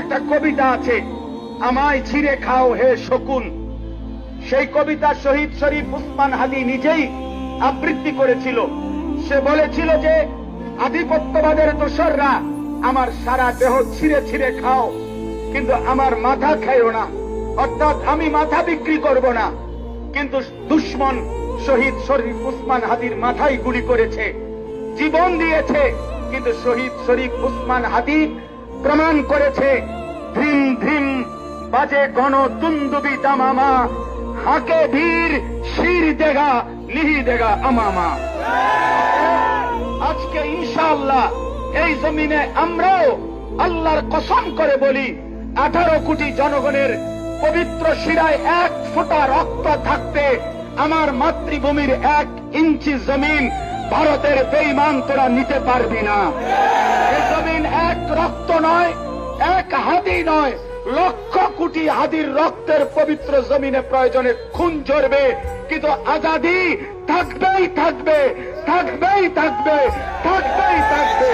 একটা কবিতা আছে, আমায় ছিঁড়ে খাও হে শকুন। সেই কবিতা শহীদ শরীফ উসমান হাদি নিজেই আবৃত্তি করেছিল। সে বলেছিল যে আধিপত্যবাদের দোসররা আমার সারা দেহ ছিঁড়ে ছিঁড়ে খাও, কিন্তু আমার মাথা খাইও না, অর্থাৎ আমি মাথা বিক্রি করব না। কিন্তু দুশ্মন শহীদ শরীফ উসমান হাদির মাথায় গুলি করেছে, জীবন দিয়েছে, কিন্তু শহীদ শরীফ উসমান হাদি প্রমাণ করেছে, ধিম ধিম বাজে গণ তুন্দুবি দামামা, হাকে বীর শির দেগা লিহি দেগা আমামা। আজকে ইনশাআল্লাহ এই জমিনে আমরাও আল্লাহর কসম করে বলি, 18 কোটি জনগণের পবিত্র শিরায় 1 ফোঁটা রক্ত থাকতে আমার মাতৃভূমির 1 ইঞ্চি জমিন ভারতের বেঈমান তোরা নিতে পারবি না। এই জমিন 1 রক্ত নয়, 1 হাদি নয়, লক্ষ কোটি হাদির রক্তের পবিত্র জমিনে প্রয়োজনে খুন ঝরবে, কিন্তু আজাদি থাকবেই থাকবে, থাকবেই থাকবে, থাকবেই থাকবে।